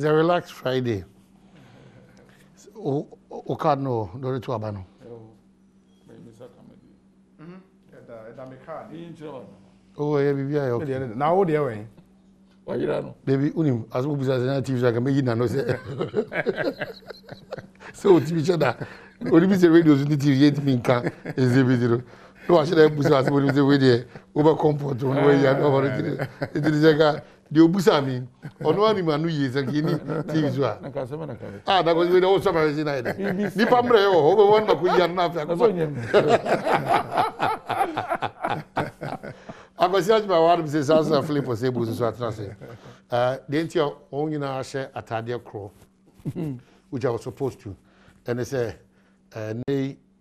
a relaxed Friday. Okano, no to Abano. Oh, yeah, now the way. Why you know? Baby, unim as we as an TV, I can make it no say. So TV channel. Only be the radios in the TV yet me can is the video. No, I should have put as we the way there over comfort on way you over it. It is like the obusa me. Ono ani manu yes again TV so. Ah, that was we don't summarize in either. Ni pamre yo, over one na ku yan na after. I was just my one says also flip for sable so attractive. Didn't you own in share at Tadia Crow, which I was supposed to. And they say,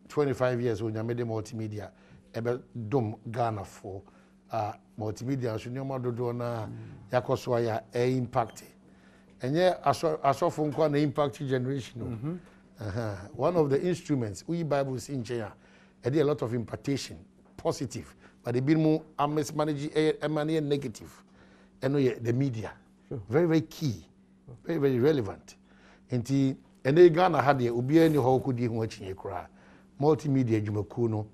25 years when you made the multimedia, about Dom Ghana for multimedia, so no more do na Yakoswaya impact. And yeah, I saw from one impact generation. One of the instruments we Bibles in China, I did a lot of impartation, positive. But they be more mismanaging and negative. And the media. Sure. Very, very key. Very, very relevant. And they Ghana had the Ubiani Hokudi watching a cry. Multimedia Jumakuno,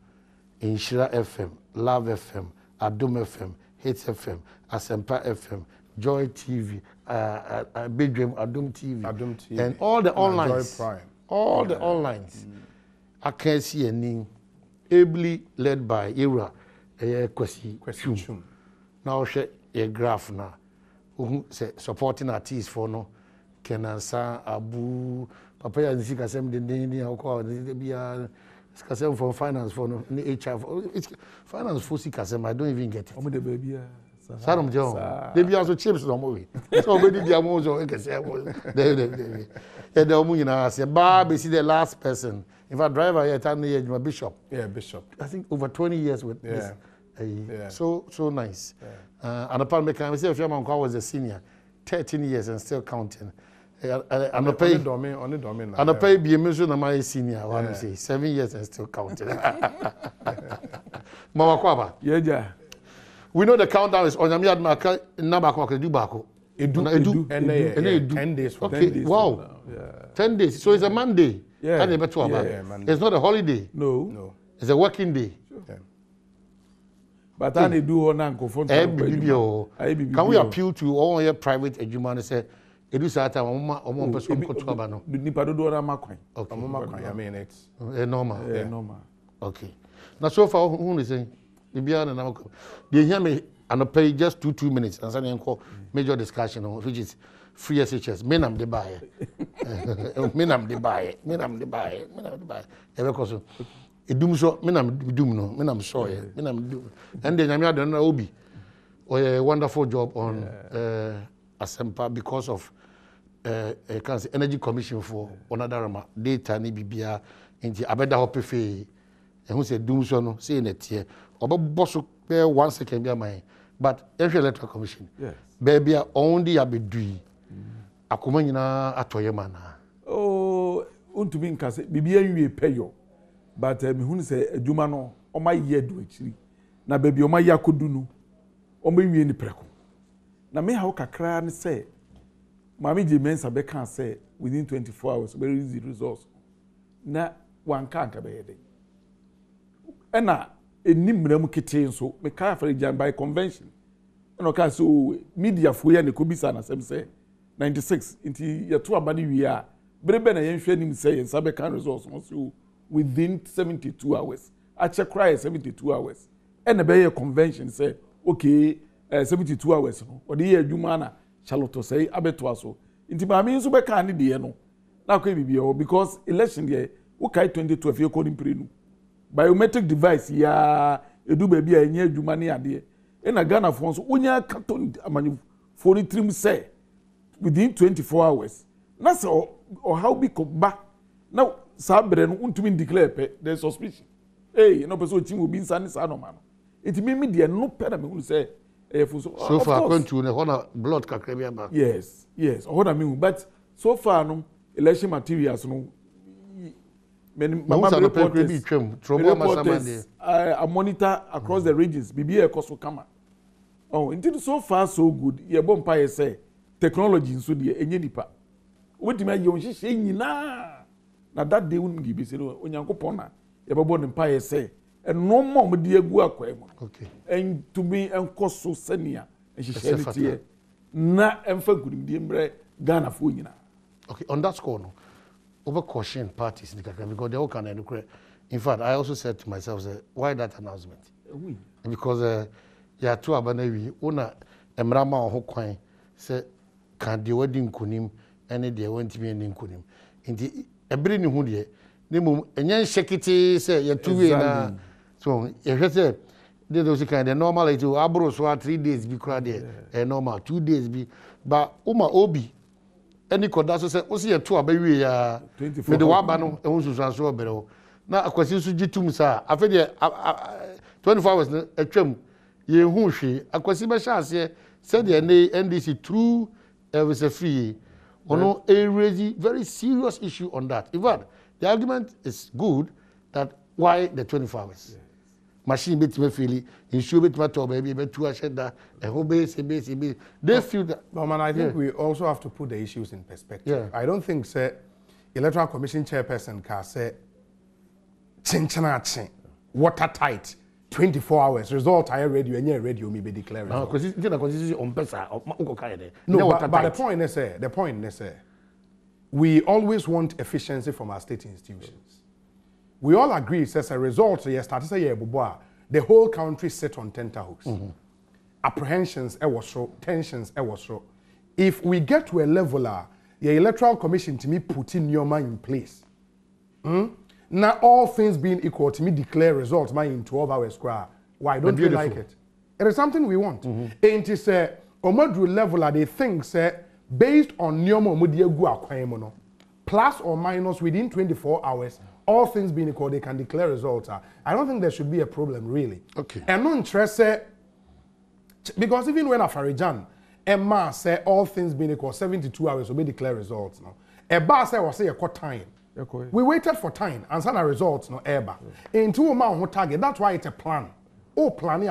Inshira FM, Love FM, Adom FM, Hits FM, Asempa FM, Joy TV, Badwam Adom TV, and all the online. All the onlines. I can't see a name ably led by Era. Question. Now share a graph now. Who say supporting artists for no Kenansa Abu Papa and Sikasem the Dini or the Sikasem for finance for no HR. It's finance for Sikasem. I don't even get it. Oh, the baby. Sarum John. They be also chips no movie. So already the amozo can say the Omuna say Bob is the last person. If I driver here, I'm a bishop. Yeah, bishop. I think over 20 years with this. So nice. And apart from say, if your man was a senior, 13 years and still counting. And I pay be a mission of my senior. I want to say 7 years and still counting. Mama Kwaba. Yeah. We know the countdown is on Yamiad Maka Nabako Dubako. Edu. 10 days. Okay. Wow. 10 days. So it's a Monday. Yeah. It's not a holiday. No. It's a working day. Sure. But I do on Uncle for can we appeal to all your private ejuma and say, Edu Sata, one person could trouble. Okay. I mean, it's normal. Okay. Now, so far, who is saying, Bibiana and Uncle, they hear me and pay just 2 minutes and suddenly call major discussion, which is free SHS. Menam de buy. Menam de buy. Ever cause it doom so, menam soy, and then I don't know Obi. Or a wonderful job on Asempa because of Energy Commission for Onadarama, data ni bibia into Abeda Hopefe, and who said doom so no, saying it here. Or boss 1 second be my but every electoral commission. Yes. Baby only abedui. Akoma nyina atoye mana. Oh, untumi nkase bibia nwie peyo. But me hu say adwuma no o ma ye do akiri. Na baby o ma yakodu nu. O ma nwie ni preko. Na me ha kakra ne say Mami je mensa be kan say within 24 hours very easy results. Na wanka anka be yede. Ena enimram kete nso me ka for jam by convention. Eno ka so media fo ya ne ko bisa na sem say 96 inti ya to abani wi a brebe na yenhwe nim say yensa be kan results so within 72 hours. Ache cry 72 hours. Ena be ye convention say okay 72 hours no. Odi ye adwuma na Charlotte say abeto aso. Inti ma me nso be kan ne de no. Na ko bibia because election there ukai 2012 ye ko nimprenu. Biometric device ya edu baby a enye adwuma ne ade. E na Ghana for so onya katon amani for trim say within 24 hours. Na so or how be ko ba. Now sabre no untumi declare pe there's suspicion. Hey, no person team will be insane sa no man. It me de no pe na me hu say so far going to the honor blood kakrebia ba. Yes. Honor me but so far no election materials no I monitor across the regions. BBA cost kama. Oh, until so far so good. Ye bompa say technology in so die enye nipa. What me you she nyina. Na that day won give say no onyankopon na ye bebo ne pa ye say and no more me de agu akwa mu. Okay. And to be enko so senia and she share it here. Na emfa gudimdie mbre Ghana fo nyina. Okay, on that score no. Over caution parties because they all can. In fact, I also said to myself, why that announcement? Because you are too abanewi. Una emrama on hokwain say can the wedding kunim any day went to be ending kunim. In the every new hundred, they move and then shake it say you're 2 way na. So if say they those kind of normal it to abro so 3 days be crowd there. Normal 2 days be but uma obi. Any koda so say o see to abawi ya me de wa ba no ehun susu so obere na akwasi so gitum sa afa de 24 hours na atwam ye hu hwe akwasi be sha ase said the NDC through was a free ono a raise very serious issue on that. In fact, the argument is good that why the 24 hours machine bit me feel issue bit matter baby be to asheda e ho base they feel that. But man, I think we also have to put the issues in perspective. I don't think say electoral commission chairperson can say chin watertight 24 hours result I radio and your radio me be declared. No, because it's not constitution on pesa no, but the point is we always want efficiency from our state institutions. We all agree, says a result, the whole country sit on tenterhooks. Apprehensions, tensions, if we get to a level, the electoral commission to me putting your mind in place. Now all things being equal to me declare results in 12 hours. Why don't we like it? It is something we want. And it is a level they think based on Nyomo plus or minus within 24 hours. All things being equal, they can declare results. I don't think there should be a problem, really. Okay. And no interest, because even when Afarijan, Emma say all things being equal, 72 hours will be declare results. No, Eba say was say a cut time. We waited for time and send our results. No, Eba. Into a man who target. That's why it's a plan. Plan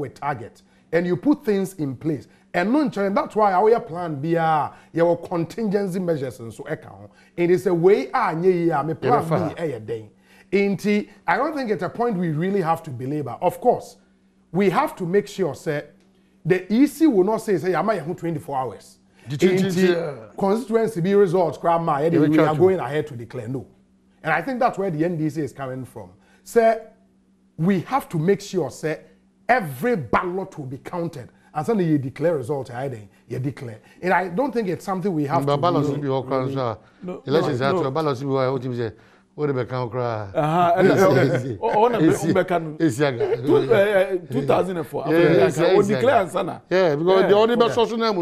with target, and you put things in place. And no interest. That's why our plan be your contingency measures and so account. It is a way me plan B day. I don't think it's a point we really have to belabor. Of course, we have to make sure the EC will not say I'm 24 hours. Constituency be results we are going ahead to declare no. And I think that's where the NDC is coming from. We have to make sure every ballot will be counted. And suddenly you declare results, you declare. And I don't think it's something we have to do. Elections are to balance what the count cry. 2004. Yeah, because the only best social name,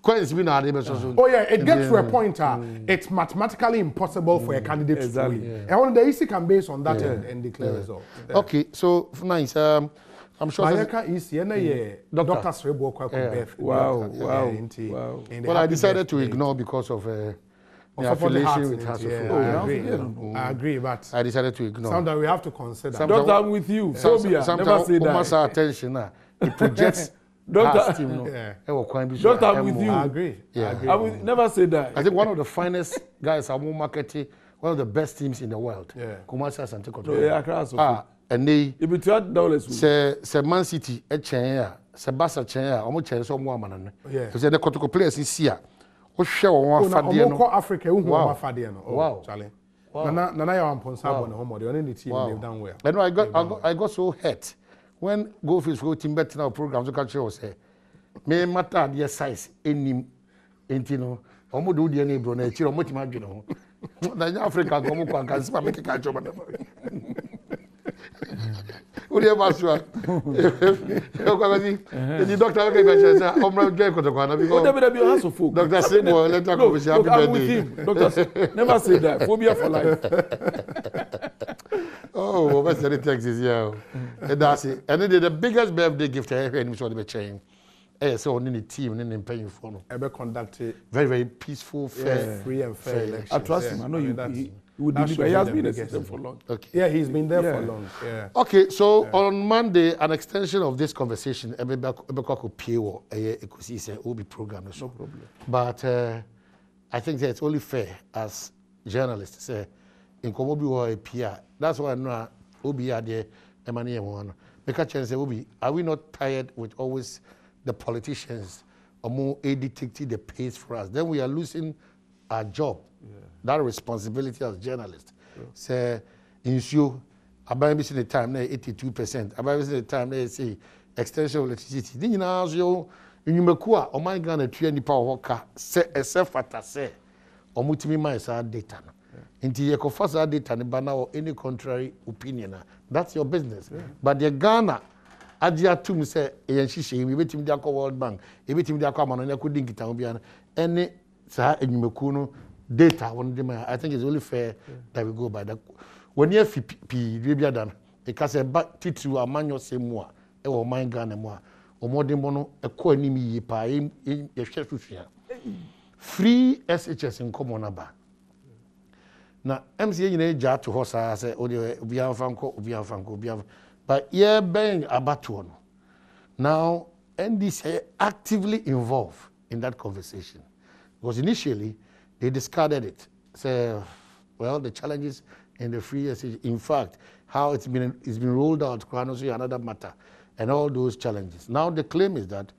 oh yeah, it gets to a point it's mathematically impossible for a candidate to win. And only the EC can base on that and declare results. Okay, so nice. I'm sure Bayeka is Dr. Srebo Kwakubeth. Wow. Well, I decided to ignore because of the affiliation with her. I agree, but I decided to ignore. Sometimes we have to consider. Doctor, I'm with you. Sometimes never say that. Attention, it projects. Doctor, I'm with you. I agree. I will never say that. I think one of the finest guys are more marketing, one of the best teams in the world. Commercial and take and they say Man City a chain, say Barca chain, almost chain some woman. So say the Kotoko players is here. O show one Fadiano. Africa, wow, Fadiano. Wow, Charlie. Nana Badwam Mpensenpensenmu no homo. The only team they've done well. I know I got so hurt when Goldfish go team bet now programs. Look at you say, me matter the size any, no. Omo do the any bro na chiro mo tima dwene ho. Na Africa go mo kwanka sima make ka choba na. Uri ebaswa. E kwa gazi. The doctor okay ka chesa. Omra get ko to kwana because Odebedebi has of folk. Dr. Sebo let her come happy birthday. I'm with him. Doctor, never say that. Phobia for life. Oh, what's the text is here? That's it. And then the biggest birthday gift I ever had was the chain. So on the team and then paying for no. Ever conducted very, very peaceful, fair, free and fair elections. I trust him. I know he would deliver. He has been in the system for long. Okay. Yeah, he's been there for long. Yeah. Okay, so on Monday, an extension of this conversation, will be programmed. No problem. But I think that it's only fair as journalists say in Komobi or a PR. That's why I know Obi are there, Emmanuel one. Because chance Obi, are we not tired with always the politicians or more dictating the pace for us? Then we are losing our job, that responsibility as journalists. Say, in show, about missing the time, 82%. About missing the time, they say extension of electricity. Then you know, you Numekua, or my gun, a 20 power worker, say, except for that, say, or multi miles are data. Until you confess that data, or any contrary opinion. That's your business. But the Ghana, Adia Tum say, we wait him the World Bank, we wait him the Aquaman, and I couldn't get down any Sir Numekuno data. I think it's only fair that we go by that. When you have P, done, because a back to a manual same more, or my Ghana more, or more than mono, a co-enemy in a chef. Free SHS in common number. Now, MCA in a jar to horse, I say, oh, we have Fanco, but yeah, bang about one. Now, NDC actively involved in that conversation because initially they discarded it. Say, well, the challenges in the free SHS, in fact, how it's been rolled out, another matter, and all those challenges. Now, the claim is that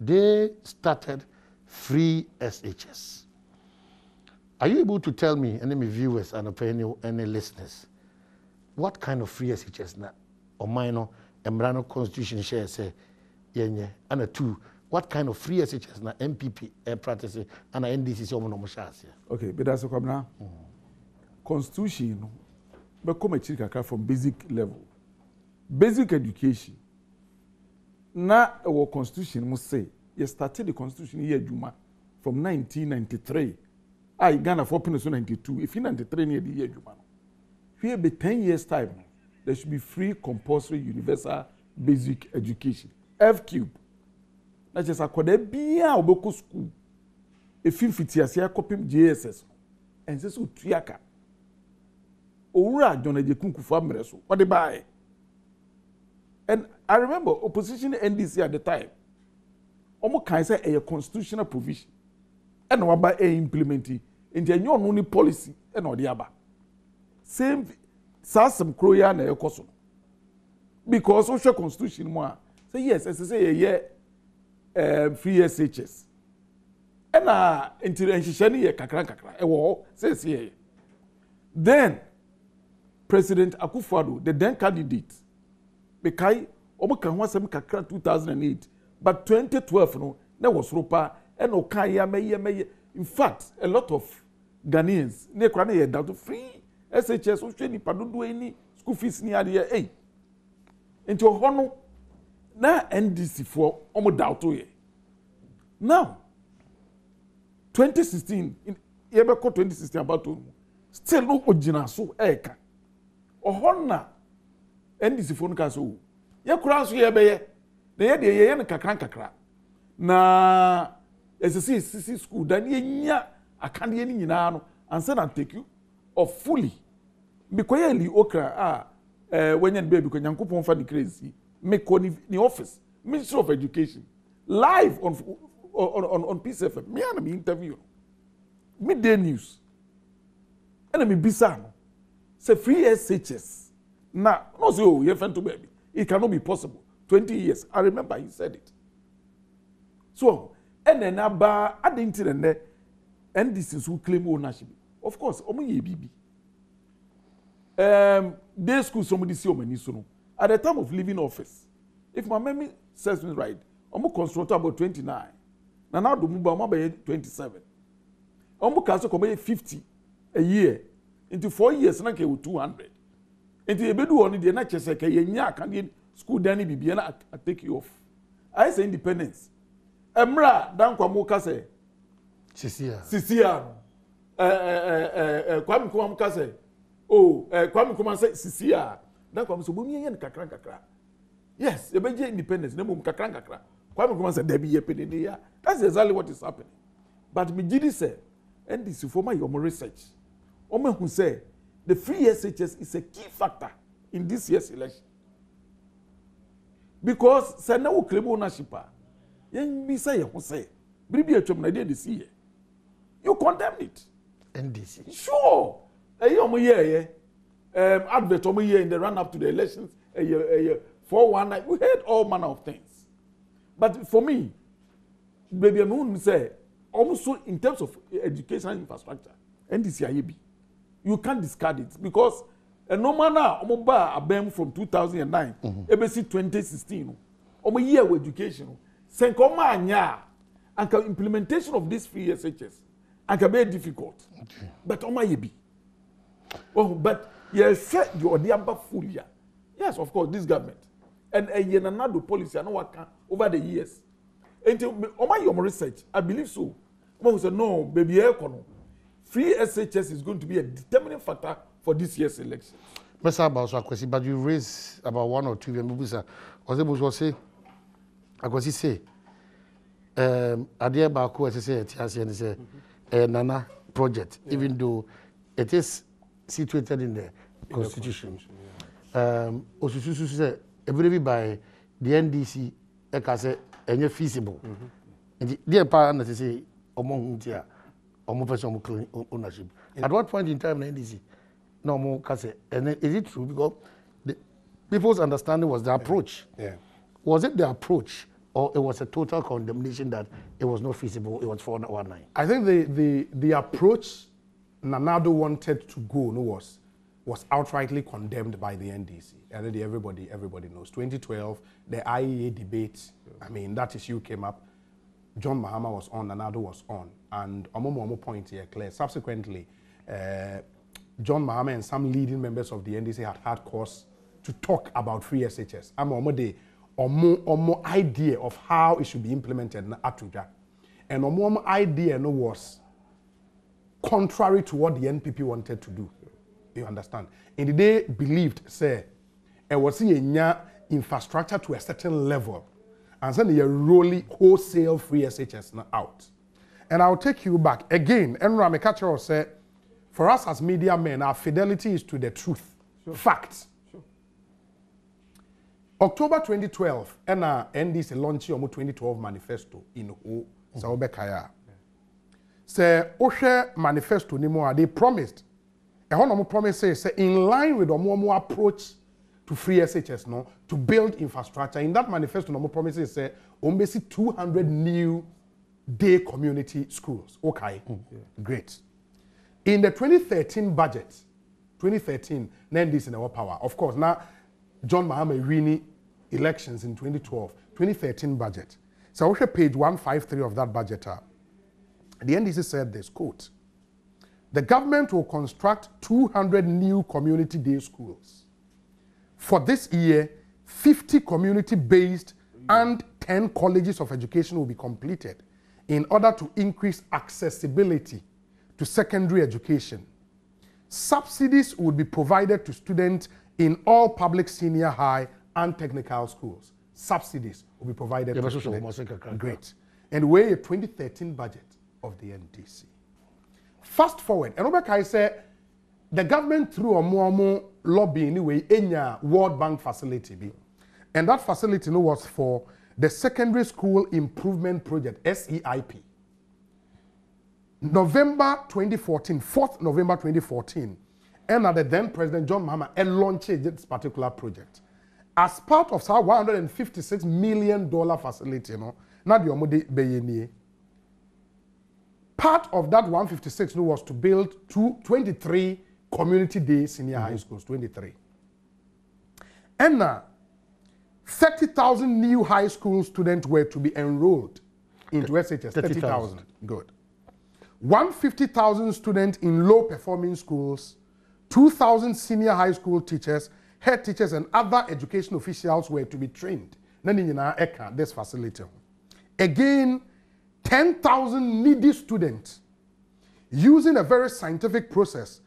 they started free SHS. Are you able to tell me, any viewers and any listeners, what kind of free SHS na or minor Embrano Constitution share say yenye and a two? What kind of free SHS na MPP practice and NDC so no moshas? Okay, but that's come now. Constitution, but come a from basic level, basic education. Now our constitution must say you started the constitution year Juma from 1993. I Ghana for Pinus 92. If you 93 near the year Juma, here be 10 years time. There should be free compulsory universal basic education. F-cube. That's just a code be a oboko school. If you fit here, copy JSS. And this is Triaka. Ora John Ejekunku Famreso. What they buy? And I remember opposition NDC at the time. Almost can say a constitutional provision. And what by implementing into a new only policy and or the other. Same some Kroya na ekoso. Because social constitution more say yes, as I say yeah free SHS. And into enhihye kakra e wo says here. Then President Akufo-Addo, the then candidate, bekai omo kan ho asem kakra 2008, but 2012 no na was ropa and okaya meye. In fact, a lot of Ghanaians ne kwa na ye down free SHS so hwe nipa dodo any school fees ni ade eh into hono na NDC for omo doubt ye. Now 2016 ye be 2016 about to still no ogina so eka ohonna NDC for no ka so ye kura so ye be ye na ye de ye ne kakra na SSC school dan yenya akande ni nyina no ansa na take you of fully because ye okra when you baby ko nyankopon fa the crazy make ni office Ministry of Education live on PCFM me and me interview midday news and me bisa no say free SHS na no say oh you fan to baby it cannot be possible 20 years I remember he said it so and then aba adinti ne NDC who claim ownership of course omo ye bibi day school somebody see omani so no at the time of leaving office if my memory serves me right omo construct about 29 na now do move omo be 27 omo ka so come 50 a year into 4 years na ke 200 into e bedu on dey na chese ke ye nya kan school dani bibia na take you off I say independence Emra dan kwa muka se Sisia Kwame Nkrumah muka se Kwame Nkrumah se Sisia dan kwa so bumi yen kakra yes e beje independence na mum kakra Kwame Nkrumah se debi ye pedede ya that's exactly what is happening but me gidi say and this for my research who say the free SHS is a key factor in this year's election because say na wo claim ownership yen bi say ye ho say bribi atwam na dey see You condemn it. NDC. Sure. Advert in the run up to the elections. 419. We heard all manner of things. But for me, baby, I mean, say also in terms of educational infrastructure, NDC you can't discard it because no matter Omoba from 2009, ABC 2016, Omo year of education, Senkoma anya, and implementation of this free SHS, and can be difficult. Okay. But Oma yebi. Oh, but yes, you are the amber full year. Yes, of course, this government and a yenanado policy. I know what can over the years. Until your research, I believe so. Someone said, no, baby, free SHS is going to be a determining factor for this year's election. But you raised about one or two. I was able to say, Adia Baku, as I say, Nana project, even though it is situated in the Constitution. Osususu said, every by the NDC, say, any feasible. And the part that say, ownership. At what point in time, NDC? No more Kase. And is it true? Because the people's understanding was the approach. Yeah. Was it the approach, or it was a total condemnation that it was not feasible? It was 419. I think the approach Nanado wanted to go was outrightly condemned by the NDC. And everybody knows. 2012, the IEA debate. I mean, that issue came up. John Mahama was on, Nanado was on, and Omo point here clear. Subsequently, John Mahama and some leading members of the NDC had cause to talk about free SHS. Omo idea of how it should be implemented na Atuja. And Omo idea was contrary to what the NPP wanted to do. You understand? And they believed, say, it was a infrastructure to a certain level. And then you're rolling wholesale free SHS out. And I'll take you back. Again, Enra Mekacho said, for us as media men, our fidelity is to the truth. Sure. Facts. Sure. October 2012, NDC launched your 2012 manifesto in O. Saobekaya. Say, Oshe manifesto nimo, they promised. A whole promise say, in line with the more approach to free SHS, no, to build infrastructure. In that manifesto, no promises say, basically 200 new day community schools. Okay, great. In the 2013 budget, 2013, NDC in our power. Of course, now John Mahama winning elections in 2012, 2013 budget. So I should page 153 of that budget. The NDC said this, quote, the government will construct 200 new community day schools. For this year, 50 community-based and 10 colleges of education will be completed in order to increase accessibility to secondary education. Subsidies will be provided to students in all public senior high and technical schools. Subsidies will be provided to students. Great. And we're a 2013 budget of the NDC. Fast forward, and Obekai said, the government through a more lobby anyway in a World Bank facility. And that facility was for the Secondary School Improvement Project, SEIP. November 2014, 4th November 2014, and the then President John Mahama launched this particular project. As part of our $156 million facility, now the Omode Beyeni. Part of that 156 was to build 23 community day senior high schools, 23. And 30,000 new high school students were to be enrolled into SHS. 30,000. Good. 150,000 students in low performing schools, 2,000 senior high school teachers, head teachers, and other education officials were to be trained. This facility. Again, 10,000 needy students using a very scientific process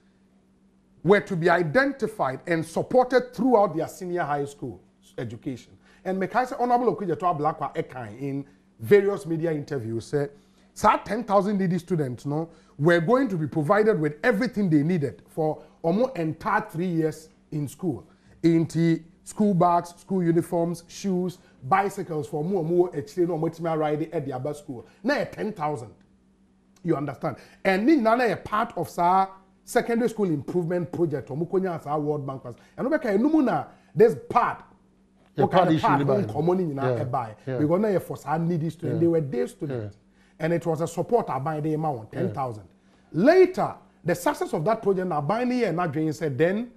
were to be identified and supported throughout their senior high school education. And Mekaisa Honorable Okudjeto Ablakwa Ekan in various media interviews said, 10,000 needy students were going to be provided with everything they needed for almost entire 3 years in school. Into school bags, school uniforms, shoes, bicycles for more riding at the Abba school. Now 10,000. You understand? And ni nana a part of sa secondary school improvement project or mukonya sa World Bank pass. And we can numuna this part. The part is common in our buy. We gonna for sa needy students. They were day students. And it was a support I buy the amount 10,000. Later, the success of that project now buying here and Adrian said then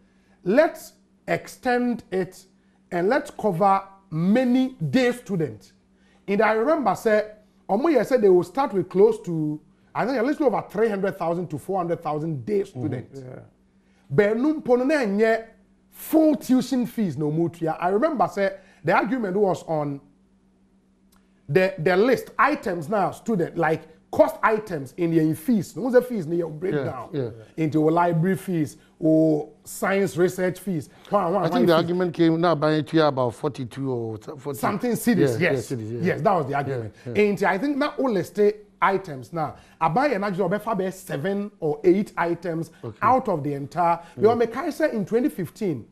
let's extend it and let's cover many day students. And I remember say Omoye said they will start with close to I think a little over 300,000 to 400,000 day students. Benum ponone full tuition fees no mutria. I remember say the argument was on the list items now student like cost items in your fees. No the fees near breakdown into library fees or science research fees. I think the argument came now by about 42 or 40. Something cities, yes, that was the argument. And I think not only stay items now. I buy an actual befa 7 or 8 items out of the entire. Because say in 2015.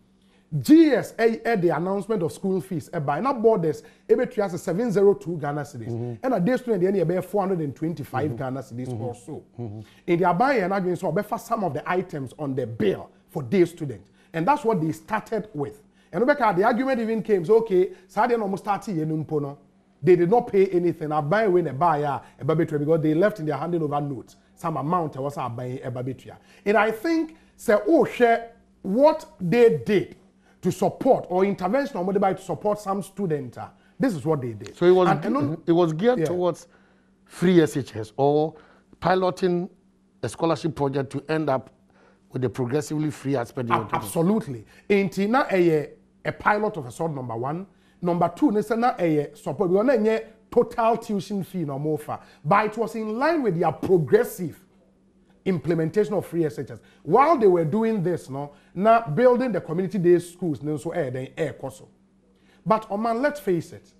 GSA had the announcement of school fees by now borders ebe to as 702 Ghana cedis and a day student the end 425 Ghana cedis or so. In the buy and arguing so befa some of the items on the bill for day students, and that's what they started with. And the argument even came so okay, Saturday almost started yenumpono. They did not pay anything. I buy when a buyer a babitria because they left in their handing over notes some amount was buying a babitria. And I think say oh share what they did to support or intervention or modified to support some student. This is what they did. So it was geared towards free SHS or piloting a scholarship project to end up with a progressively free aspect. Absolutely. Ain't not a pilot of a sort, number one. Number two, not a support. We don't have total tuition fee no more, but it was in line with their progressive implementation of free SHS. While they were doing this, now building the community-based schools, but Oman, let's face it,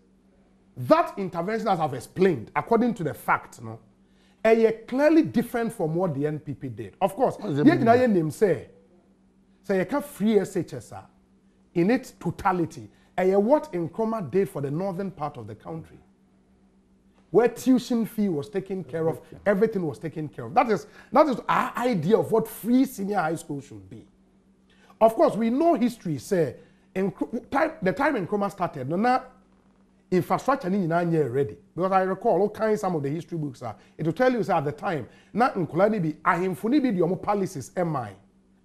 that intervention, as I've explained, according to the facts, clearly different from what the NPP did. Of course, the name say you can free SHS in its totality. What Nkrumah did for the northern part of the country, where tuition fee was taken care of, everything was taken care of. That is our idea of what free senior high school should be. Of course, we know history say the time Nkrumah started, no infrastructure ni nyina ready. Because I recall all kinds some of the history books it will tell you at the time na nkola bi ahemfo ni bi the omo policies am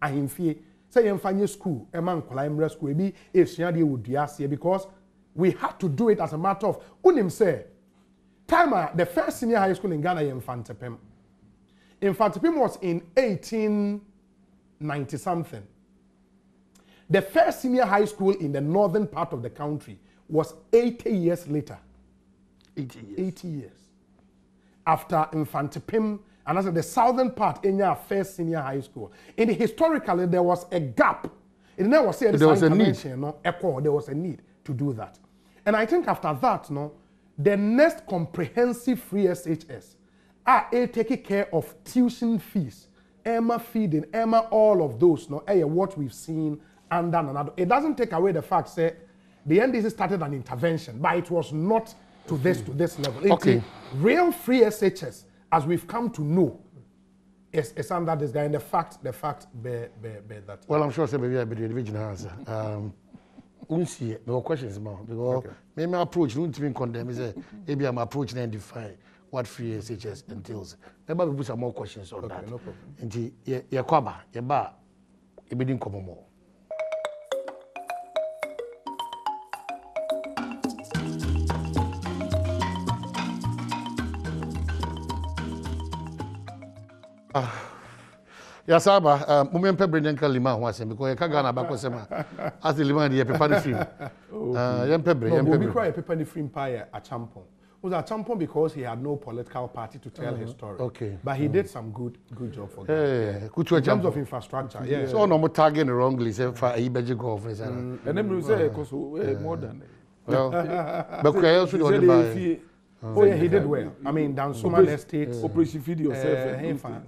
ahemfie say yemfanye school ema nkola emre school bi esua de wodua ase because we had to do it as a matter of unim say time the first senior high school in Ghana Mpensenpensenmu. Mpensenpensenmu was in 1890 something. The first senior high school in the northern part of the country was 80 years later. 80 years. 80 years. After Mpensenpensenmu, and as the southern part in your first senior high school. Historically, there was a gap. It never said there was a need. There was a need to do that. And I think after that, the next comprehensive free SHS taking care of tuition fees, Emma feeding, Emma all of those, what we've seen and done another. It doesn't take away the fact that the NDC started an intervention, but it was not to this level. Okay. Real free SHS, as we've come to know, is under this guy, and the fact bear that. Well, I'm sure maybe I be the original answer. No questions about because maybe my approach don't even condemn. Maybe I'm approaching and define what free SHS entails. Maybe we put some more questions on that. No problem. And your kwaba, your bar, you be doing more. Yasaba, Mumempe Brendanka Lima was because Kagana Bakosema as the Lima, the paper film. Yempebre, we cry a paper film pie at Champon. Was a Champon because he had no political party to tell his story. Okay. But he did some good job for them. In terms of infrastructure, yeah. So no more targeting wrongly, say for a budget government. And then we say more than but I also don't buy. Oh yeah, he did well. I mean, down so many estates. Operation Feed Yourself.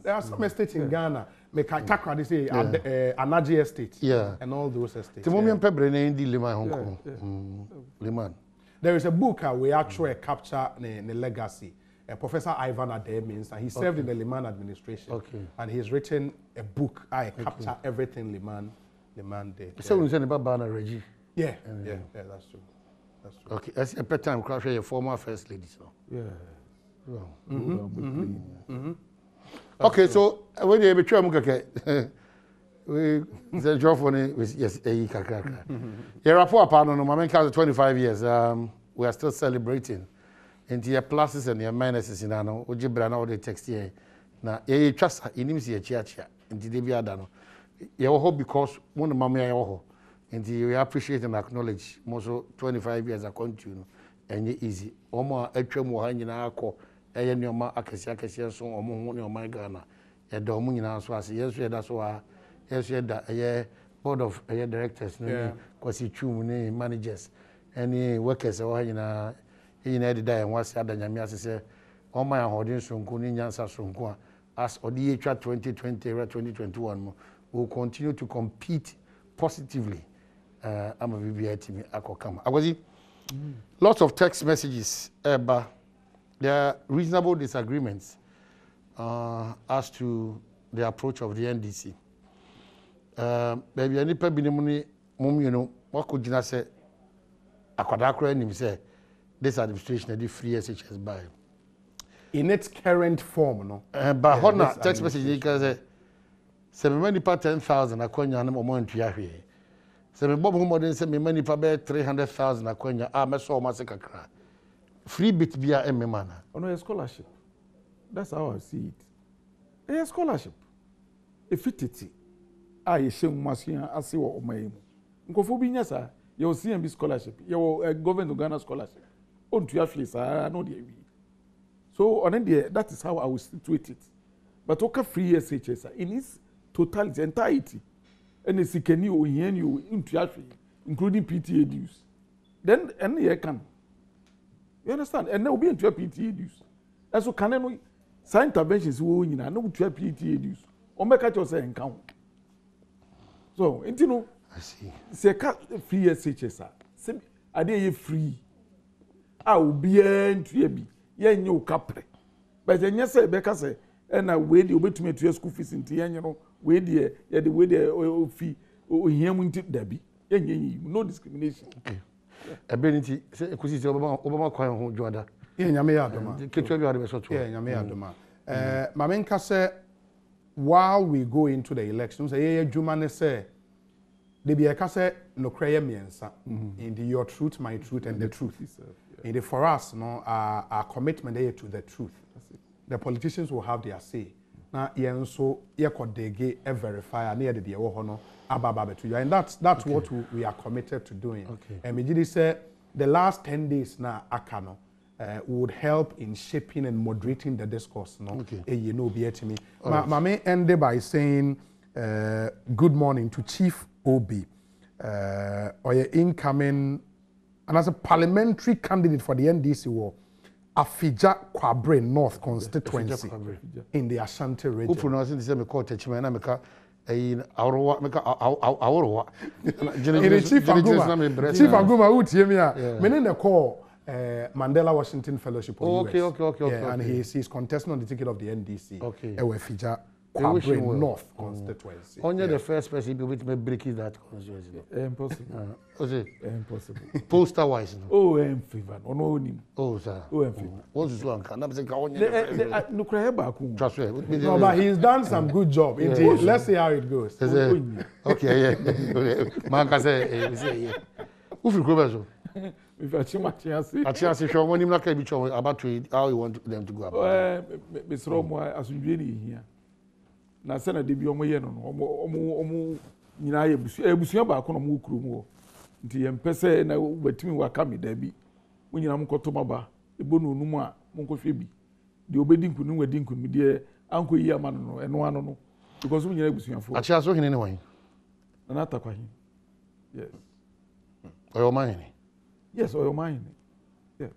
There are some estates in Ghana. Make Takra, they say Anaji Estate. Yeah. And all those estates. The moment Pebre in the Lima Hong Kong. Liman. There is a book we actually capture the legacy. Professor Ivan Adem, and he served in the Liman administration. And he's written a book, I capture everything Liman did. So we send about Bana Reggie. Yeah, that's true. That's true. Okay, as a pet time crash, your former first lady, so. Yeah. Okay, so when you betray Mukake, we the job for yes, a kakaka. Your rapport upon no moment 25 years. We are still celebrating. And your pluses and your minuses in ano, Ojibra now the text here. Now, ye trust in him see a church and the Davia Dano. You hope because one of Mamma Yoho. And you appreciate and acknowledge most 25 years are continue and you easy. Oma etre mo hanging ako eye nyoma akesi so omo ho my Ghana. Ya do mu nyina so ase yes we da so a yes we da board of directors no kwasi twum ne managers any workers o hanyina yina edida en wase adanyame ase se oma ya hodin sonko ni nyansa sonko as odi etwa 2020 2021 will continue to compete positively. I'm a BBI Akokama. Agwazi, lots of text messages, but there are reasonable disagreements as to the approach of the NDC. Maybe any pebinimuni mum, what could you say? Akwadakra and say this administration is free SHS by. In its current form, no. But Hona text message because 10,000 akonya and more into Yahweh. Se me bob more than say me money pa be 300,000 akwanya me so ma se kakra free bit bia em man ono a scholarship. That's how I see it. A scholarship a fitity ye shem masia ase wo omayi mu nkofo bi nya sa ye o CMB scholarship ye o government of Ghana scholarship on to actually sa no dey wi so on there that is how I will situate it but oka free SHS in its totality entirety. And the sikeni o yen you into actually including PTA dues. Then any year can. You understand? And there will be into PTA dues. And so can no sign interventions wo nyina no to PTA dues. O make at yourself encounter. So, you know, I see. Say free SHS. Say ade ye free. Ah obi into bi. Ye nyo kapre. But then say be ka say and na we dey obetumi to school fees into yen no we dey ya the way dey fee o hia mu ntip dabi yen no discrimination. Okay. Ability say ekusi say obama kwan ho dwoada. Ye nyame ya adoma. Ketwa bi ade be so to. Ye nyame ya adoma. Mamenka say while we go into the elections say ye adwuma ne say de bi e ka say no kraye miensa in the your truth my truth and the truth itself. In the for us no our commitment there to the truth. The politicians will have their say. Now, so ye could verify and near the no ababa to you, and that's what we are committed to doing. Okay. And Mijidi said the last 10 days now Akano would help in shaping and moderating the discourse. No, okay. You know, be to me. Mame ended by saying good morning to Chief Obi, or your incoming, and as a parliamentary candidate for the NDC war. Afija Kwabre North constituency in the Ashanti region. Who pronouncing the same call Techima and America Aurora Aurora. Chief Aguma who Tiemia, meaning the call Mandela Washington Fellowship. Okay. And he's contesting on the ticket of the NDC. Okay. Afija Kwabre North constituency. Only the first person to be breaking that constituency. Impossible. Impossible. Poster wise. Oh, I'm favor. No him. Oh, sir. Oh, I'm favor. What's this one? Can I say no cry back. Trust me. No, but he's done some good job. Let's see how it goes. Okay, yeah. Man can say, who feel good? If I see show when him like a show about to how you want them to go about. Miss Romo, as we here. Na sena de bi omo ye no omo nyina ye busua ba ko no mo kuro mu nti ye mpese na batimi waka me da bi mo nyina mo koto maba ebonu nu mu a mo nkofwe bi de obedi nkunu wadi nkunu de anko yi ama no eno ano no because mo nyina busua fo achia so hene ne wan na atakwa hin yes oyo man yes oyo man yes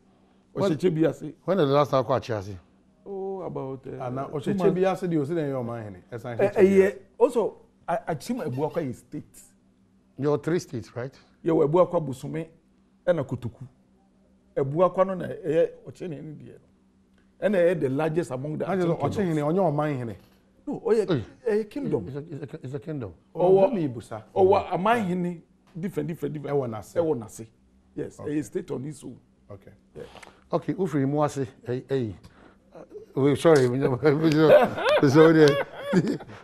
o cheche bi ase when the last time ko achia ase about and now Ocheche Biase di osine your man also achim ebuakwa is state your 3 states right ye ebuakwa Busume na Kotoku ebuakwa no na oche ne ne die And the largest among the No, a kingdom. It's a kingdom. Or a mine different. Yes, a state on his own. Okay. Yeah. Okay, Ufri Mwase, hey. We're sorry, sorry.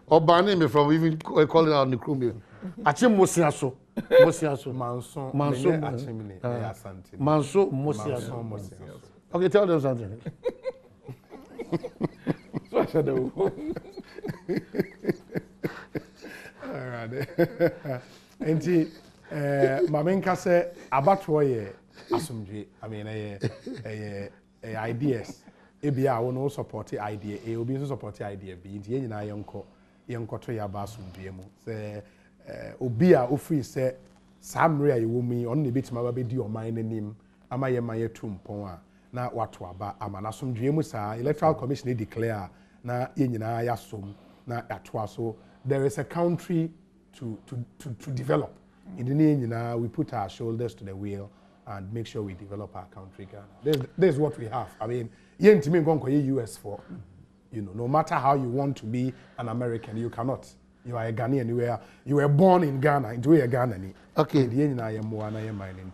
Or banning me from even calling out the crew. Achim Mosiaso. Manso. Okay, tell them something. So I said, Enti, Mamenka say, Abatwoye, Asumji, I mean, ideas. Ebia will no support the idea. A will be support the idea. Be in the na yonko to ya basum biemu. Say obia ofri say samre ayi womi on ne betima ba be di o man nanim ama ye man ye tumpon a na wato aba ama na somdwemu sa electoral commission declare na ye nyina ya som na atoa so there is a country to develop. In the nyina we put our shoulders to the wheel and make sure we develop our country Ghana. This is what we have. I mean, you ntimi ngonko ye US for, no matter how you want to be an American, you cannot. You are a Ghanaian. You were born in Ghana. Into a Ghanaian. Okay.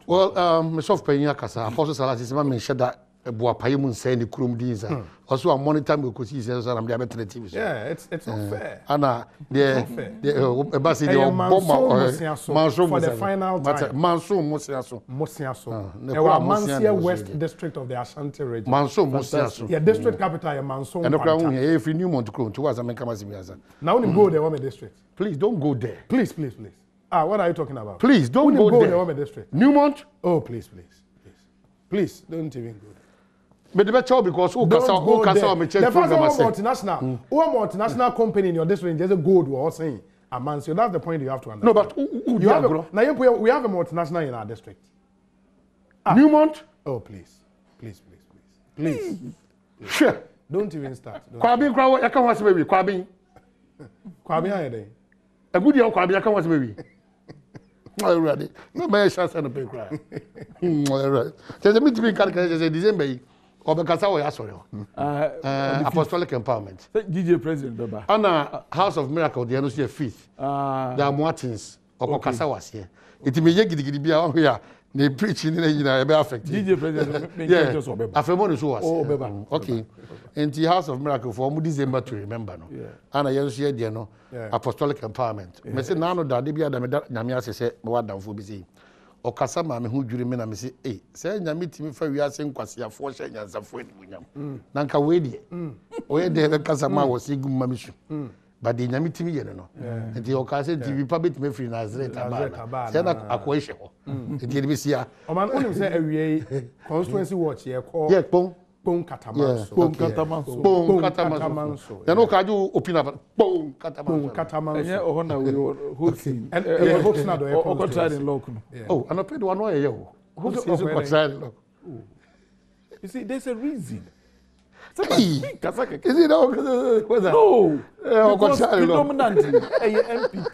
Well, myself paying kasa. Apostle Salas is my mention that Buapayum saying the Krum Dinza. Also, a monitor we could see says I'm the TV. Yeah, it's not fair. Anna, the for the final time. Manso Mansia West District of the Ashanti region. Manso Mosiaso. Yeah, district capital Manso. And the crown here, if you knew Montcroon, to us, I mean, now when you go there, Wame district. Please don't go there. Please. What are you talking about? Please don't go there. Wame district. Newmont? Oh, please. Please, don't even go there. But the better because the first one multinational company in your district is a gold or saying a man. So that's the point you have to understand. No, but we have a multinational in our district. Newmont? Oh, please. Sure. Don't even start. Kwabin crowd, I can't watch baby. Kwabin, how are they? a good young Kwabin, I can't watch baby. Already. No man shall send a big cry. Alright. There's a meeting in December. Apostolic Empowerment. DJ President Baba. And House of Miracle, the Annuncia Fifth. There are Martins or Kasawas here. It may be here. They preaching in a affect. DJ President, yeah. After so was. Okay. And the House of Miracle for December to remember. No. And I share the Apostolic Empowerment. Me say nano da de bia da me nyame say me wadam fo bi say. Okasa ma me hu dwure me na me say say nyame timi fa wi ase nkwasiafo hye nyansafo ani munyam. Na nka we de. Oye de be kasa ma wo sigum ma mishu. But the nyame timi ye no. And the Okasa TV public me free Nazareth aba. Say na akwa hye ho. Enti be sia. O man onim say awie constituency watch ye call. Yeah, Pong Katamanso. You know, can you open up? Pong Katamanso. Yeah, or now we were hosting. And hosting now the local. Oh, and I paid 1 year. Who's local? You see, there's a reason. Is it all? No. Because predominantly, NPP,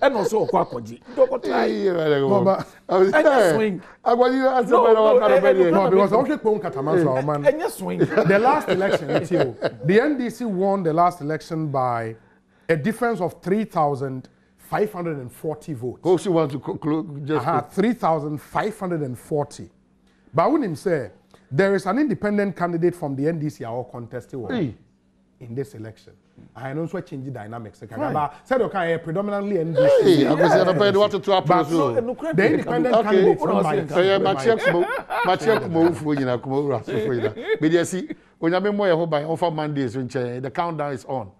and also Kwakwaji. The last election, the NDC won the last election by a difference of 3,540 votes. Oh, she wants to conclude just 3,540. But when him say, there is an independent candidate from the NDC or contested in this election. I know what change the dynamics. Said okay, predominantly NDC. The independent candidate from the countdown is on.